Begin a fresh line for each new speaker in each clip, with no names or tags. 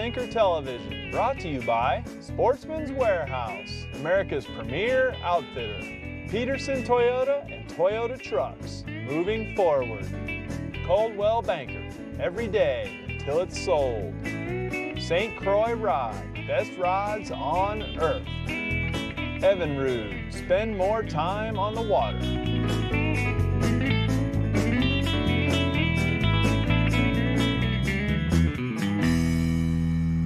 Thinker Television, brought to you by Sportsman's Warehouse, America's premier outfitter, Peterson Toyota and Toyota Trucks, moving forward. Coldwell Banker, every day until it's sold. St. Croix Rod, best rods on earth. Evinrude, spend more time on the water.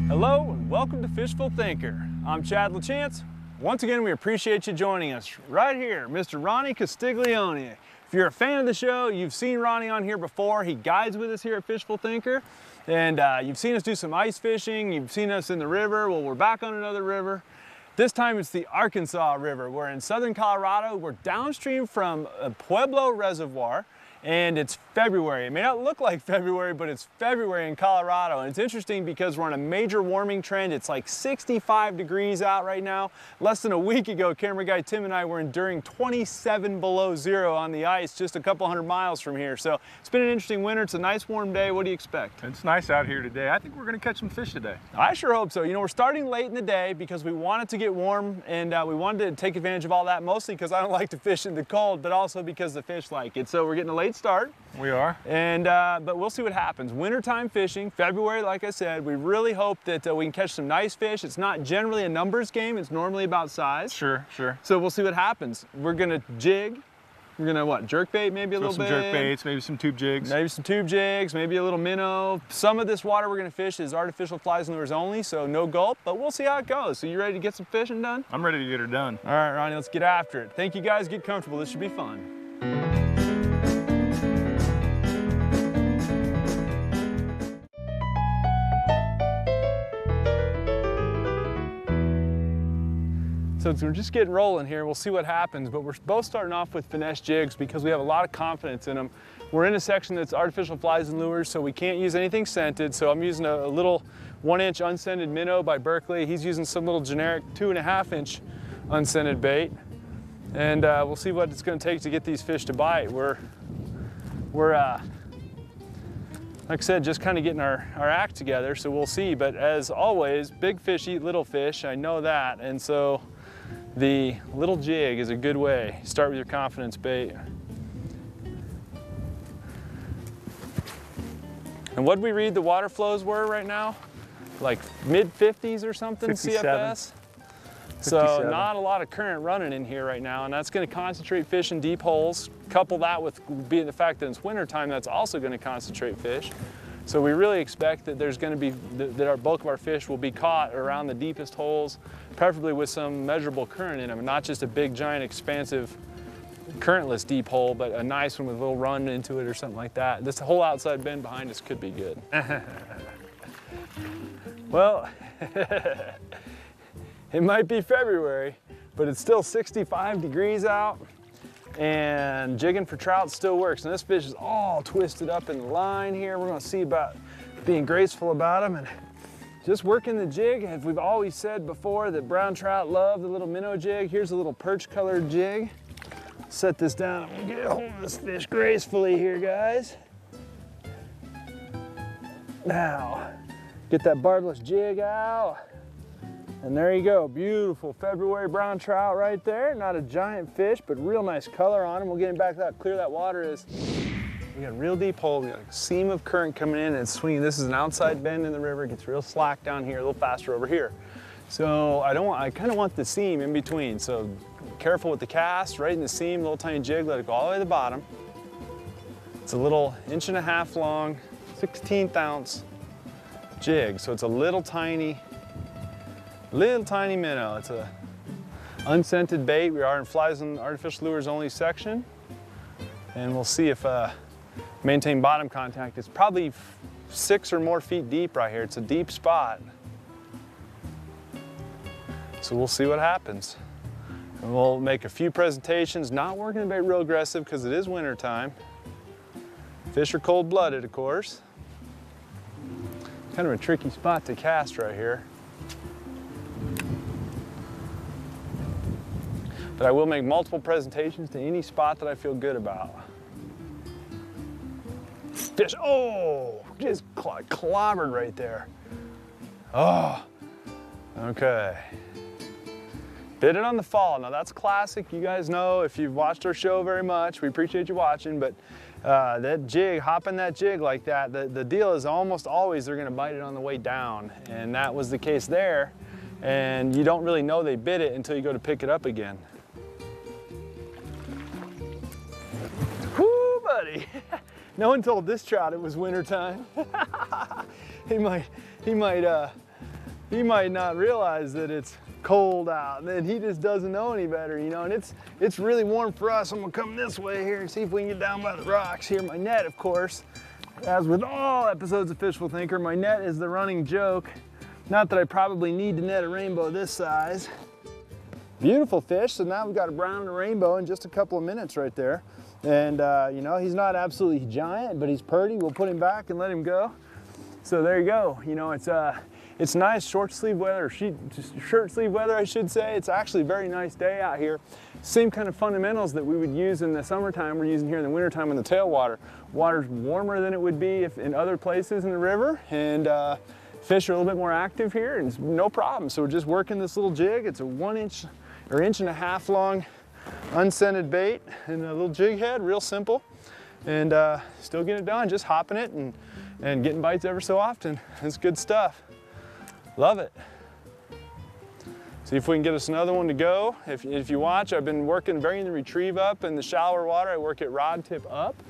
Hello and welcome to Fishful Thinker. I'm Chad LaChance. Once again, we appreciate you joining us right here, Mr. Ronnie Castiglione. If you're a fan of the show, you've seen Ronnie on here before. He guides with us here at Fishful Thinker. And you've seen us do some ice fishing. You've seen us in the river. Well, we're back on another river. This time it's the Arkansas River. We're in southern Colorado. We're downstream from Pueblo Reservoir. And it's February. It may not look like February, but it's February in Colorado. And it's interesting because we're on a major warming trend. It's like 65 degrees out right now. Less than a week ago, camera guy Tim and I were enduring 27 below zero on the ice just a couple hundred miles from here. So it's been an interesting winter. It's a nice warm day. What do you expect?
It's nice out here today. I think we're gonna catch some fish today.
I sure hope so. You know, we're starting late in the day because we want it to get warm, and we wanted to take advantage of all that, mostly because I don't like to fish in the cold, but also because the fish like it. So we're getting a late start.
We are.
And but we'll see what happens. Wintertime fishing, February, like I said, we really hope that we can catch some nice fish. It's not generally a numbers game. It's normally about size.
Sure.
So we'll see what happens. We're gonna jig. We're gonna what? Jerkbait maybe a little bit.
Some jerkbaits, maybe some tube jigs.
Maybe some tube jigs, maybe a little minnow. Some of this water we're gonna fish is artificial flies and lures only, so no gulp, but we'll see how it goes. So you ready to get some fishing done?
I'm ready to get her done.
All right, Ronnie, let's get after it. Thank you guys, get comfortable. This should be fun. So we're just getting rolling here. We'll see what happens, but we're both starting off with finesse jigs because we have a lot of confidence in them. We're in a section that's artificial flies and lures, so we can't use anything scented. So I'm using a little 1-inch unscented minnow by Berkeley. He's using some little generic 2.5-inch unscented bait. And we'll see what it's gonna take to get these fish to bite. We're like I said, just kind of getting our act together, so we'll see. But as always, big fish eat little fish, I know that. And so the little jig is a good way. Start with your confidence bait. And what did we read the water flows were right now? Like mid-50s or something,
57.
CFS?
57.
So not a lot of current running in here right now, and that's gonna concentrate fish in deep holes. Couple that with being the fact that it's wintertime, that's also gonna concentrate fish. So we really expect that there's gonna be, that our bulk of our fish will be caught around the deepest holes, preferably with some measurable current in them, not just a big, giant, expansive, currentless deep hole, but a nice one with a little run into it or something like that. This whole outside bend behind us could be good. Well, it might be February, but it's still 65 degrees out, and jigging for trout still works. And this fish is all twisted up in the line here. We're gonna see about being graceful about them and just working the jig. As we've always said before, that brown trout love the little minnow jig. Here's a little perch colored jig. Set this down. I'm gonna get a hold of this fish gracefully here, guys. Now, get that barbless jig out. And there you go, beautiful February brown trout right there. Not a giant fish, but real nice color on him. We'll get him back to how clear that water is. We got a real deep hole. We got a seam of current coming in and it's swinging. This is an outside bend in the river. It gets real slack down here, a little faster over here. So I kind of want the seam in between. So careful with the cast, right in the seam, little tiny jig, let it go all the way to the bottom. It's a little 1.5 inch long, 1/16 ounce jig. So it's a little tiny minnow. It's a unscented bait. We are in flies and artificial lures only section. And we'll see if maintain bottom contact. It's probably 6 or more feet deep right here. It's a deep spot. So we'll see what happens. And we'll make a few presentations, not working the bait real aggressive because it is winter time. Fish are cold-blooded, of course. Kind of a tricky spot to cast right here. But I will make multiple presentations to any spot that I feel good about. Fish, oh, just clobbered right there. Oh, okay. Bit it on the fall. Now that's classic. You guys know if you've watched our show very much, we appreciate you watching, but that jig, hopping that jig like that, the deal is almost always they're gonna bite it on the way down. And that was the case there. And you don't really know they bit it until you go to pick it up again. Whoo, buddy. No one told this trout it was wintertime. He might not realize that it's cold out, and then he just doesn't know any better, you know. And it's really warm for us. I'm gonna come this way here and see if we can get down by the rocks here. My net, of course, as with all episodes of Fishful Thinker, my net is the running joke. Not that I probably need to net a rainbow this size. Beautiful fish. So now we've got a brown and a rainbow in just a couple of minutes right there. And you know, he's not absolutely giant, but he's purty. We'll put him back and let him go. So there you go. You know, it's nice short sleeve weather, or shirt sleeve weather, I should say. It's actually a very nice day out here. Same kind of fundamentals that we would use in the summertime, we're using here in the wintertime in the tailwater. Water's warmer than it would be if in other places in the river, and fish are a little bit more active here, and it's no problem. So we're just working this little jig. It's a 1 inch or 1.5 inch long unscented bait and a little jig head, real simple. And still getting it done, just hopping it and getting bites ever so often. It's good stuff. Love it. See if we can get us another one to go. If you watch, I've been bringing the retrieve up in the shallower water. I work it rod tip up.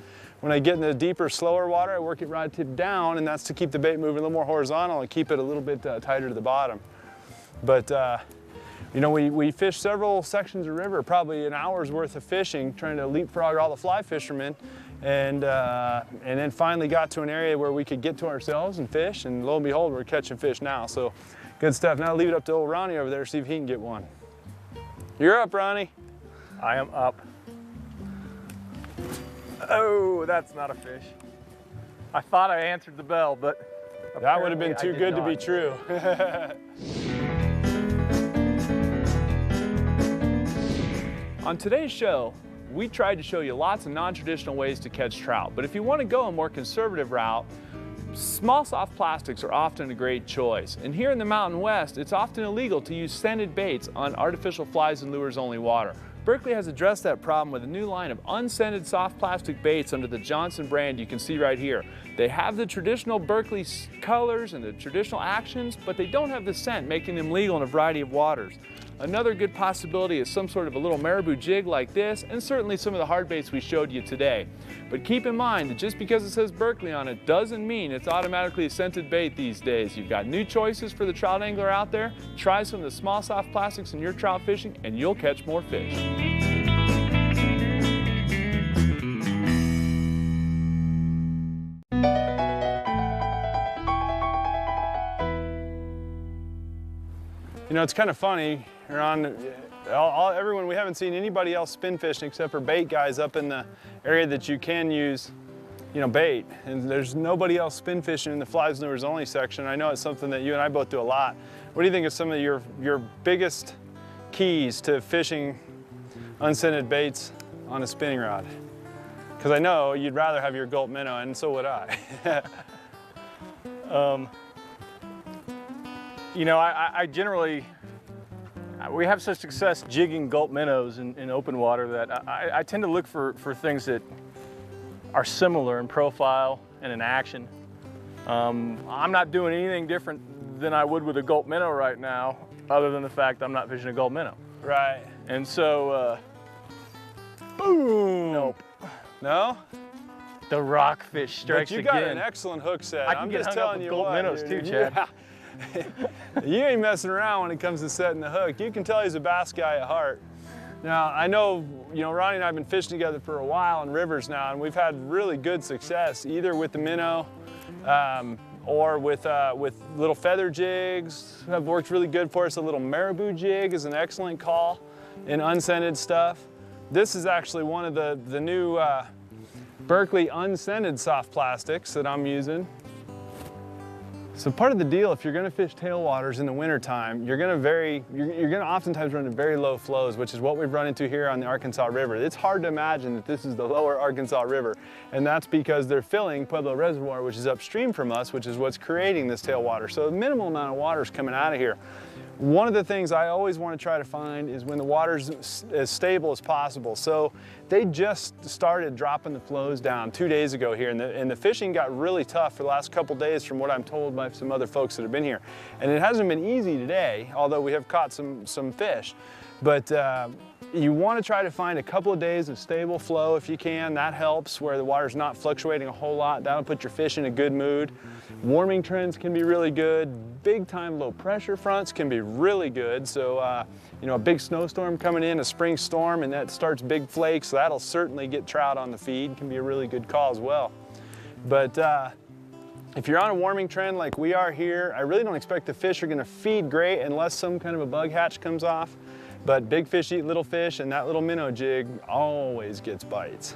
When I get in the deeper, slower water, I work it rod tip down, and that's to keep the bait moving a little more horizontal and keep it a little bit tighter to the bottom. But you know, we fished several sections of river, probably an hour's worth of fishing, trying to leapfrog all the fly fishermen, and then finally got to an area where we could get to ourselves and fish, and lo and behold, we're catching fish now. So good stuff. Now leave it up to old Ronnie over there, see if he can get one. You're up, Ronnie.
I am up. Oh, that's not a fish. I thought I answered the bell, but
that would have been too good to be true. On today's show, we tried to show you lots of non-traditional ways to catch trout, but if you want to go a more conservative route, small soft plastics are often a great choice. And here in the Mountain West, it's often illegal to use scented baits on artificial flies and lures only water. Berkley has addressed that problem with a new line of unscented soft plastic baits under the Johnson brand you can see right here. They have the traditional Berkley colors and the traditional actions, but they don't have the scent, making them legal in a variety of waters. Another good possibility is some sort of a little marabou jig like this, and certainly some of the hard baits we showed you today. But keep in mind that just because it says Berkley on it doesn't mean it's automatically a scented bait these days. You've got new choices for the trout angler out there. Try some of the small soft plastics in your trout fishing and you'll catch more fish. You know, it's kind of funny, everyone, we haven't seen anybody else spin fishing except for bait guys up in the area that you can use, you know, bait. And there's nobody else spin fishing in the flies and lures only section. I know it's something that you and I both do a lot. What do you think is some of your biggest keys to fishing unscented baits on a spinning rod? Because I know you'd rather have your gulp minnow, and so would I.
You know, I generally, we have such success jigging gulp minnows in open water that I tend to look for things that are similar in profile and in action. I'm not doing anything different than I would with a gulp minnow right now, other than the fact I'm not fishing a gulp minnow.
Right.
And so, boom. Nope.
No?
The rockfish strikes again.
But you got an excellent hook set.
I'm just telling you gulp minnows too, Chad.
Yeah. You ain't messing around when it comes to setting the hook. You can tell he's a bass guy at heart. Now, I know, you know, Ronnie and I have been fishing together for a while in rivers now, and we've had really good success, either with the minnow or with little feather jigs. Have worked really good for us. A little marabou jig is an excellent call in unscented stuff. This is actually one of the new Berkley unscented soft plastics that I'm using. So part of the deal, if you're going to fish tailwaters in the wintertime, you're going to oftentimes run into very low flows, which is what we've run into here on the Arkansas River. It's hard to imagine that this is the lower Arkansas River, and that's because they're filling Pueblo Reservoir, which is upstream from us, which is what's creating this tailwater. So a minimal amount of water is coming out of here. One of the things I always want to try to find is when the water's as stable as possible. So they just started dropping the flows down 2 days ago here, and the fishing got really tough for the last couple days from what I'm told by some other folks that have been here. And it hasn't been easy today, although we have caught some fish. But you want to try to find a couple of days of stable flow if you can. That helps, where the water's not fluctuating a whole lot. That'll put your fish in a good mood. Warming trends can be really good. Big time low pressure fronts can be really good. So, you know, a big snowstorm coming in, a spring storm, and that starts big flakes. So that'll certainly get trout on the feed. Can be a really good call as well. But if you're on a warming trend like we are here, I really don't expect the fish are going to feed great unless some kind of a bug hatch comes off. But big fish eat little fish, and that little minnow jig always gets bites.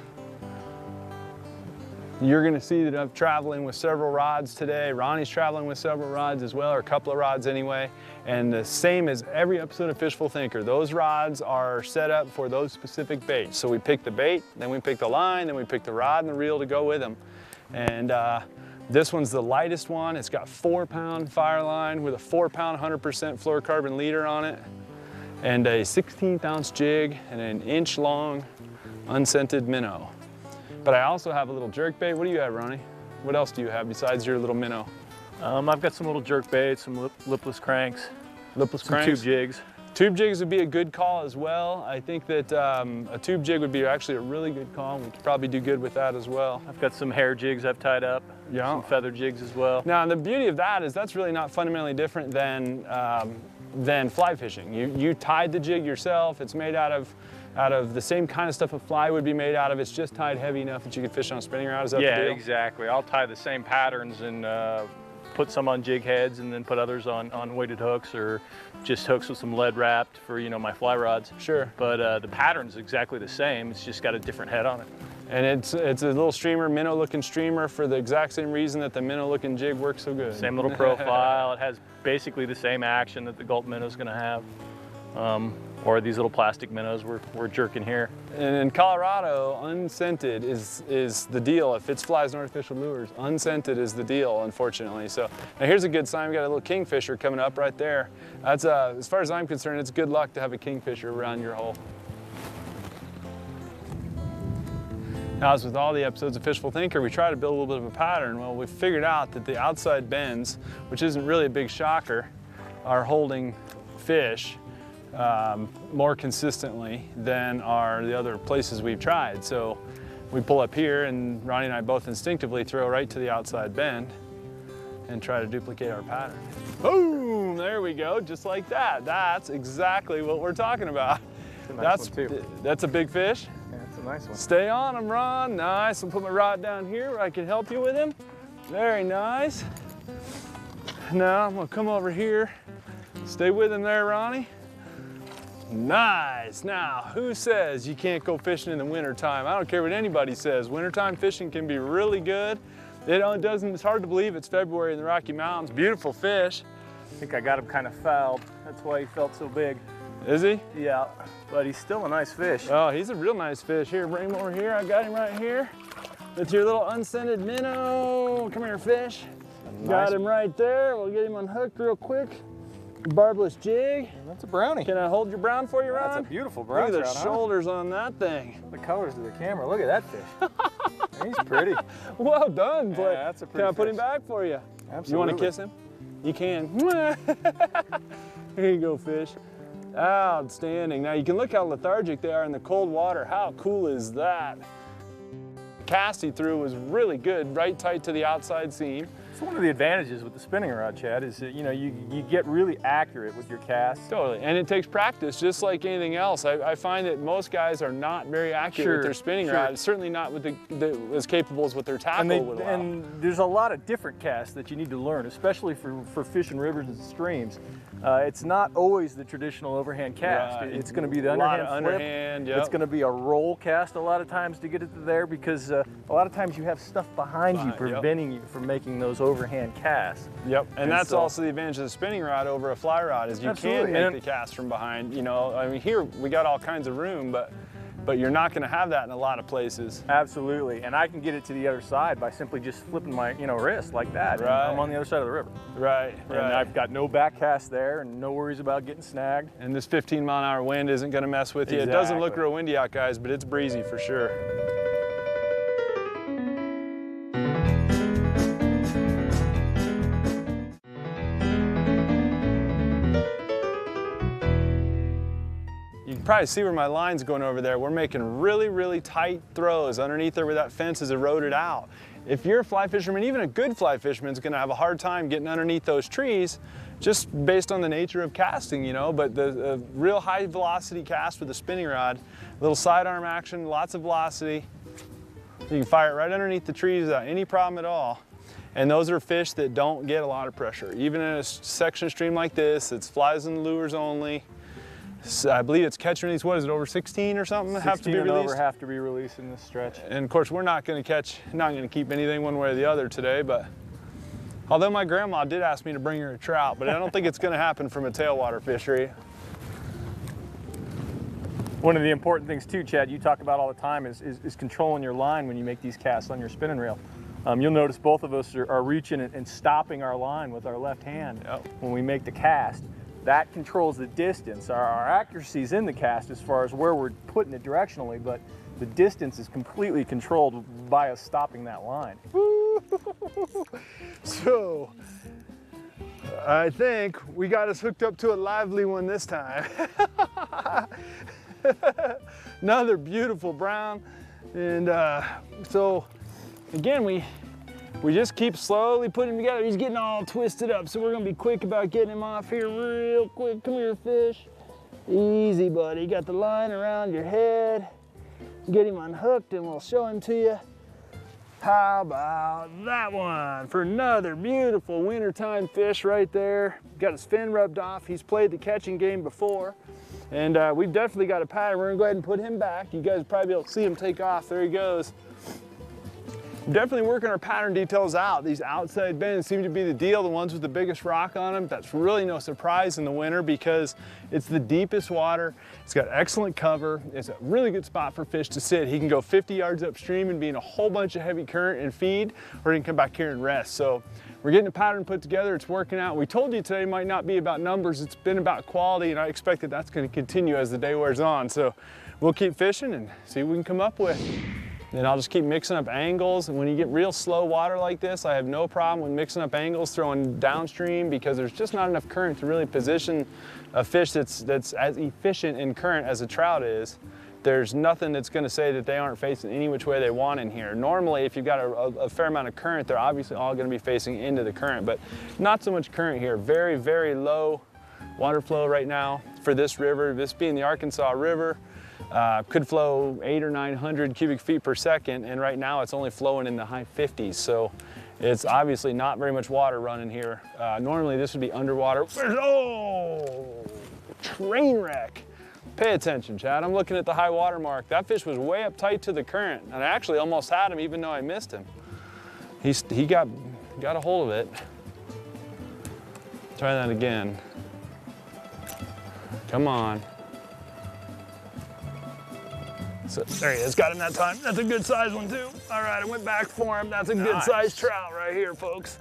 You're gonna see that I'm traveling with several rods today. Ronnie's traveling with several rods as well, or a couple of rods anyway. And the same as every episode of Fishful Thinker, those rods are set up for those specific baits. So we pick the bait, then we pick the line, then we pick the rod and the reel to go with them. And this one's the lightest one. It's got 4-pound fire line with a 4-pound 100% fluorocarbon leader on it, and a 16th ounce jig and an inch-long unscented minnow. But I also have a little jerk bait. What do you have, Ronnie? What else do you have besides your little minnow?
I've got some little jerk baits, some lipless cranks,
Lipless
some
cranks?
tube jigs.
Tube jigs would be a good call as well. I think that a tube jig would be actually a really good call. We could probably do good with that as well.
I've got some hair jigs I've tied up, some feather jigs as well.
Now, the beauty of that is that's really not fundamentally different than fly fishing. You tied the jig yourself. It's made out of the same kind of stuff a fly would be made out of. It's just tied heavy enough that you could fish on a spinning rod. Is that the deal?
Yeah, exactly. I'll tie the same patterns and put some on jig heads and then put others on weighted hooks, or just hooks with some lead wrapped for, you know, my fly rods.
Sure.
But the pattern's exactly the same. It's just got a different head on it.
And it's a little streamer, minnow-looking streamer, for the exact same reason that the minnow-looking jig works so good.
Same little profile. It has basically the same action that the gulp minnow's gonna have. Or these little plastic minnows we're jerking here.
And in Colorado, unscented is the deal. If it's flies and artificial lures, unscented is the deal, unfortunately. So now here's a good sign. We got a little kingfisher coming up right there. That's as far as I'm concerned, it's good luck to have a kingfisher around your hole. Now, as with all the episodes of Fishful Thinker, we try to build a little bit of a pattern. Well, we figured out that the outside bends, which isn't really a big shocker, are holding fish more consistently than are the other places we've tried. So we pull up here, and Ronnie and I both instinctively throw right to the outside bend and try to duplicate our pattern. Boom, there we go, just like that. That's exactly what we're talking about.
That's a nice one too.
That's a big fish.
Yeah, that's a nice one.
Stay on him, Ron. Nice. I'll put my rod down here where I can help you with him. Very nice. Now I'm gonna come over here. Stay with him there, Ronnie. Nice. Now, who says you can't go fishing in the wintertime? I don't care what anybody says. Wintertime fishing can be really good. It's hard to believe it's February in the Rocky Mountains. Beautiful fish.
I think I got him kind of fouled. That's why he felt so big.
Is he?
Yeah, but he's still a nice fish.
Oh, he's a real nice fish. Here, bring him over here. I got him right here. With your little unscented minnow. Come here, fish. Got him right there. We'll get him unhooked real quick. Barbless jig.
That's a brownie.
Can I hold your brown for you, Ron?
That's a beautiful brown
Look at
trout,
the shoulders on that thing.
The colors of the camera. Look at that fish. He's pretty.
Well done.
Yeah, that's a pretty
Can I put him
fish.
back for you?
Absolutely.
You want to kiss him? You can. Here you go, fish. Outstanding. Now you can look how lethargic they are in the cold water. How cool is that? The cast he threw was really good, right tight to the outside seam.
So one of the advantages with the spinning rod, Chad, is that, you know, you get really accurate with your cast.
Totally, and it takes practice just like anything else. I find that most guys are not very accurate with their spinning rod, certainly not with as capable as what their tackle would allow.
And there's a lot of different casts that you need to learn, especially for fishing rivers and streams. It's not always the traditional overhand cast.
Right.
It's going to be the underhand flip.
Yep.
It's going to be a roll cast a lot of times to get it to there, because a lot of times you have stuff behind you preventing you from making those overhand casts.
Yep, and that's
so,
also the advantage of the spinning rod over a fly rod is you
absolutely.
can make the cast from behind. You know, I mean, here we got all kinds of room, but you're not going to have that in a lot of places.
Absolutely, and I can get it to the other side by simply just flipping my wrist like that.
Right.
I'm on the other side of the river.
Right,
And I've got no back cast there and no worries about getting snagged.
And this 15-mile-an-hour wind isn't going to mess with you.
Exactly.
It doesn't look real windy out, guys, but it's breezy for sure. You can probably see where my line's going over there. We're making really, really tight throws underneath there where that fence is eroded out. If you're a fly fisherman, even a good fly fisherman is going to have a hard time getting underneath those trees just based on the nature of casting, you know, but the real high velocity cast with a spinning rod, little sidearm action, lots of velocity. You can fire it right underneath the trees without any problem at all. And those are fish that don't get a lot of pressure. Even in a section stream like this, it's flies and lures only. So I believe it's catch and release, what is it, over 16 or something that have to be released?
16 and over have to be released in this stretch.
And of course, we're not going to keep anything one way or the other today, but although my grandma did ask me to bring her a trout, but I don't think it's going to happen from a tailwater fishery.
One of the important things too, Chad, you talk about all the time is controlling your line when you make these casts on your spinning reel. You'll notice both of us are reaching and stopping our line with our left hand when we make the cast. That controls the distance. Our accuracy is in the cast as far as where we're putting it directionally, but the distance is completely controlled by us stopping that line.
So, I think we got us hooked up to a lively one this time. Another beautiful brown. And so, again, we just keep slowly putting him together. He's getting all twisted up, so we're gonna be quick about getting him off here real quick. Come here, fish. Easy, buddy. Got the line around your head. Get him unhooked and we'll show him to you. How about that one for another beautiful wintertime fish right there. Got his fin rubbed off. He's played the catching game before. And we've definitely got a pattern. We're gonna go ahead and put him back. You guys will probably be able to see him take off. There he goes. Definitely working our pattern details out. These outside bends seem to be the deal, the ones with the biggest rock on them. That's really no surprise in the winter because it's the deepest water. It's got excellent cover. It's a really good spot for fish to sit. He can go 50 yards upstream and be in a whole bunch of heavy current and feed, or he can come back here and rest. So we're getting a pattern put together. It's working out. We told you today might not be about numbers. It's been about quality, and I expect that that's going to continue as the day wears on. So we'll keep fishing and see what we can come up with. And I'll just keep mixing up angles. And when you get real slow water like this, I have no problem with mixing up angles, throwing downstream, because there's just not enough current to really position a fish that's as efficient in current as a trout is. There's nothing that's gonna say that they aren't facing any which way they want in here. Normally, if you've got a fair amount of current, they're obviously all gonna be facing into the current, but not so much current here. Very, very low water flow right now for this river, this being the Arkansas River. Could flow 800 or 900 cubic feet per second, and right now it's only flowing in the high 50s, so it's obviously not very much water running here. Normally this would be underwater. Oh, train wreck. Pay attention, Chad. I'm looking at the high water mark. That fish was way up tight to the current, and I actually almost had him even though I missed him. He got a hold of it. Try that again. Come on. So there he is, got him that time. That's a good size one too. All right, I went back for him. That's a good size trout right here, folks.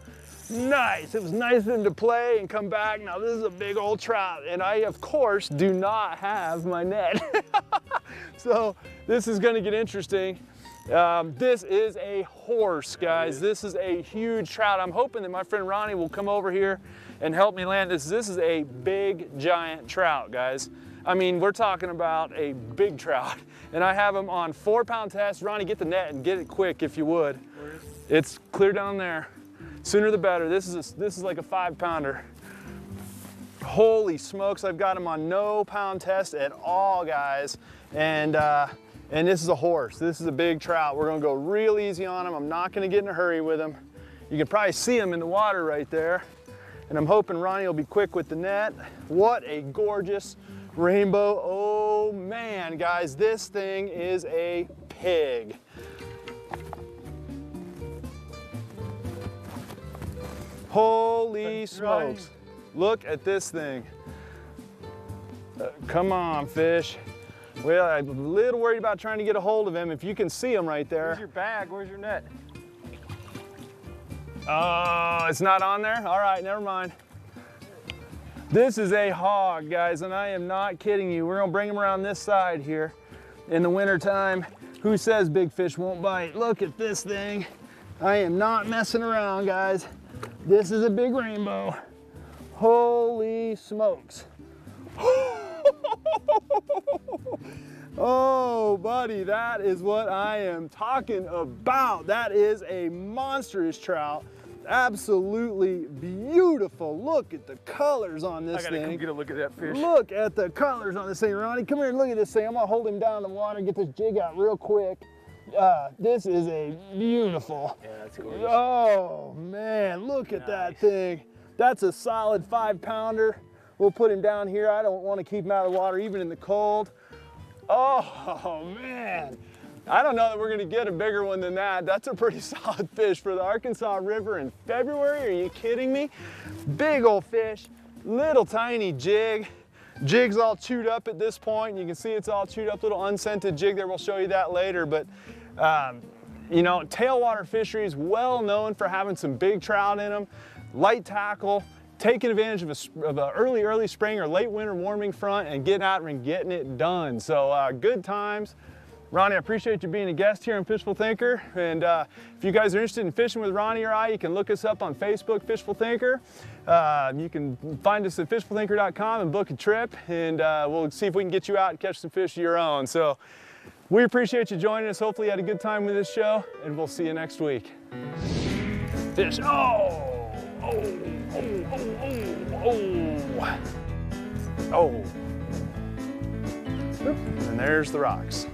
Nice, it was nice of him to play and come back. Now this is a big old trout, and I, of course, do not have my net. So this is gonna get interesting. This is a horse, guys. This is a huge trout. I'm hoping that my friend Ronnie will come over here and help me land this. This is a big, giant trout, guys. I mean, we're talking about a big trout, and I have him on 4-pound test. Ronnie, get the net and get it quick if you would.
Where is it?
It's clear down there. Sooner the better. This is like a 5-pounder. Holy smokes, I've got him on no pound test at all, guys. And this is a horse. This is a big trout. We're gonna go real easy on him. I'm not gonna get in a hurry with him. You can probably see him in the water right there. And I'm hoping Ronnie will be quick with the net. What a gorgeous rainbow. Oh man, guys, this thing is a pig. Holy smokes. Look at this thing. Come on, fish. Well, I'm a little worried about trying to get a hold of him. If you can see him right there.
Where's your bag? Where's your net?
Oh, it's not on there? All right, never mind. This is a hog, guys, and I am not kidding you. We're gonna bring him around this side here in the winter time. Who says big fish won't bite? Look at this thing. I am not messing around, guys. This is a big rainbow. Holy smokes. Oh, buddy, that is what I am talking about. That is a monstrous trout. Absolutely beautiful. Look at the colors on this thing.
I gotta come get a look at that fish.
Look at the colors on this thing, Ronnie. Come here and look at this thing. I'm gonna hold him down in the water and get this jig out real quick. This is a beautiful.
Yeah, that's gorgeous.
Oh, man, look at that thing. That's a solid 5-pounder. We'll put him down here. I don't want to keep him out of the water, even in the cold. Oh, man. I don't know that we're going to get a bigger one than that. That's a pretty solid fish for the Arkansas River in February. Are you kidding me? Big old fish, little tiny jig. Jig's all chewed up at this point. You can see it's all chewed up, little unscented jig there. We'll show you that later. But, you know, tailwater fishery is well known for having some big trout in them, light tackle, taking advantage of an early spring or late winter warming front and getting out and getting it done. So good times. Ronnie, I appreciate you being a guest here on Fishful Thinker. And if you guys are interested in fishing with Ronnie or I, you can look us up on Facebook, Fishful Thinker. You can find us at fishfulthinker.com and book a trip, and we'll see if we can get you out and catch some fish of your own. So we appreciate you joining us. Hopefully you had a good time with this show, and we'll see you next week. Fish, oh. And there's the rocks.